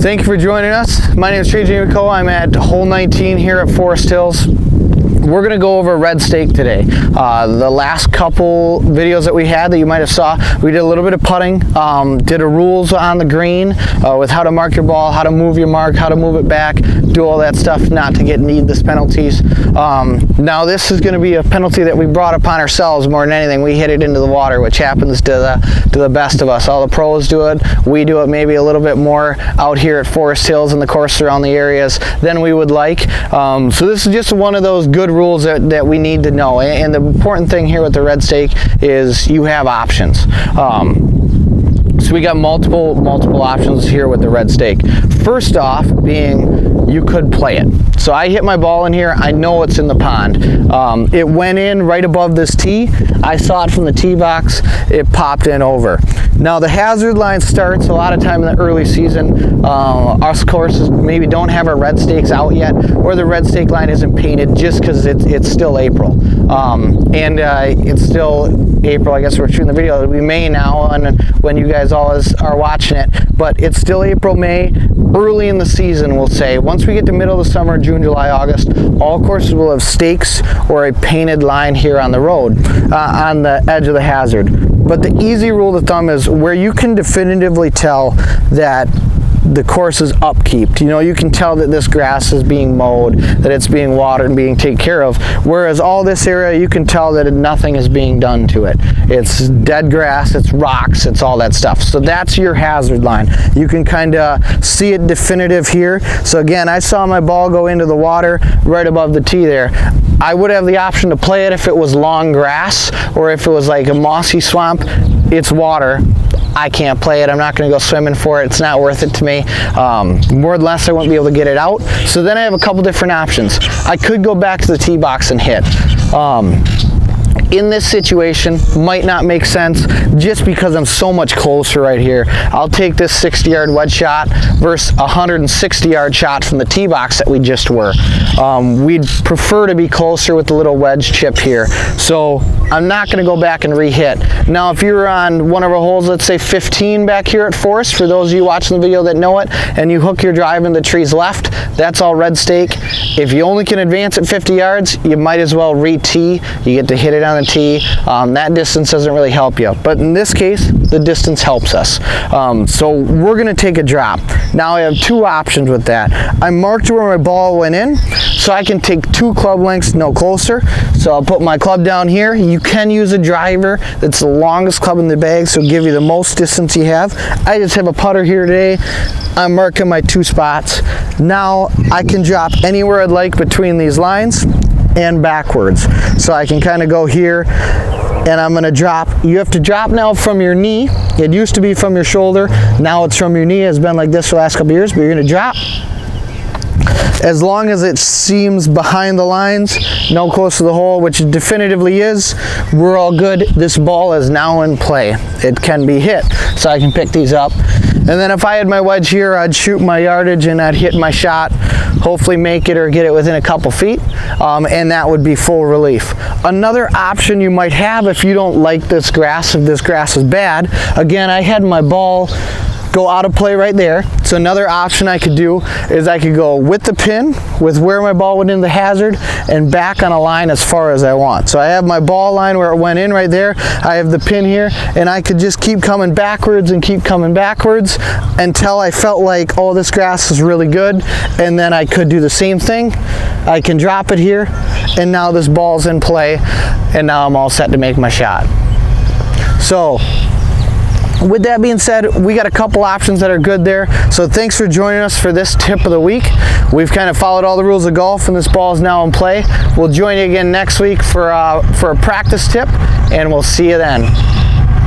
Thank you for joining us. My name is Trey Gnewikow. I'm at hole 19 here at Forest Hills. We're going to go over red stake today. The last couple videos that we had that you might have saw, we did a little bit of putting, did a rules on the green with how to mark your ball, how to move your mark, how to move it back, do all that stuff not to get needless penalties. Now this is going to be a penalty that we brought upon ourselves more than anything. We hit it into the water, which happens to the best of us. All the pros do it. We do it maybe a little bit more out here at Forest Hills and the course around the areas than we would like. So this is just one of those good rules that we need to know. And the important thing here with the red stake is you have options. So we got multiple options here with the red stake. First off being you could play it. So I hit my ball in here, I know it's in the pond. It went in right above this tee. I saw it from the tee box, it popped in over. Now the hazard line starts a lot of time in the early season. Us courses maybe don't have our red stakes out yet, or the red stake line isn't painted just because it's still April. It's still April, I guess we're shooting the video. It'll be May now and when you guys all are watching it, but it's still April, May, early in the season we'll say. Once we get to middle of the summer, June, July, August, all courses will have stakes or a painted line here on the road, on the edge of the hazard. But the easy rule of thumb is where you can definitively tell that the course is upkeep. You know, you can tell that this grass is being mowed, that it's being watered and being taken care of. Whereas all this area, you can tell that nothing is being done to it. It's dead grass, it's rocks, it's all that stuff. So that's your hazard line. You can kind of see it definitive here. So again, I saw my ball go into the water right above the tee there. I would have the option to play it if it was long grass or if it was like a mossy swamp. It's water. I can't play it. I'm not going to go swimming for it. It's not worth it to me. More or less, I won't be able to get it out. So then I have a couple different options. I could go back to the tee box and hit. In this situation, might not make sense just because I'm so much closer right here. I'll take this 60-yard wedge shot versus a 160-yard shot from the tee box that we just were. We'd prefer to be closer with the little wedge chip here. So I'm not going to go back and re-hit. Now, if you're on one of our holes, let's say 15 back here at Forest, for those of you watching the video that know it, and you hook your drive in the trees left, that's all red stake. If you only can advance at 50 yards, you might as well re-tee. You get to hit it on the tee. That distance doesn't really help you. But in this case, the distance helps us. So we're going to take a drop. Now I have two options with that. I marked where my ball went in, so I can take 2 club lengths no closer. So I'll put my club down here. You can use a driver that's the longest club in the bag, so it'll give you the most distance you have. I just have a putter here today. I'm marking my 2 spots. Now I can drop anywhere I'd like between these lines and backwards. So I can kind of go here and I'm going to drop. You have to drop now from your knee. It used to be from your shoulder. Now it's from your knee. It's been like this for the last couple years, but you're going to drop. As long as it seems behind the lines, no close to the hole, which it definitively is, we're all good. This ball is now in play. It can be hit, so I can pick these up. And then if I had my wedge here, I'd shoot my yardage and I'd hit my shot, hopefully make it or get it within a couple feet, and that would be full relief. Another option you might have if you don't like this grass, if this grass is bad, again, I had my ball go out of play right there. So another option I could do is I could go with the pin, with where my ball went in the hazard, and back on a line as far as I want. So I have my ball line where it went in right there. I have the pin here, and I could just keep coming backwards and keep coming backwards until I felt like, oh, this grass is really good. And then I could do the same thing. I can drop it here, and now this ball's in play, and now I'm all set to make my shot. So with that being said, we got a couple options that are good there. So thanks for joining us for this tip of the week. We've kind of followed all the rules of golf and this ball is now in play. We'll join you again next week for a practice tip, and we'll see you then.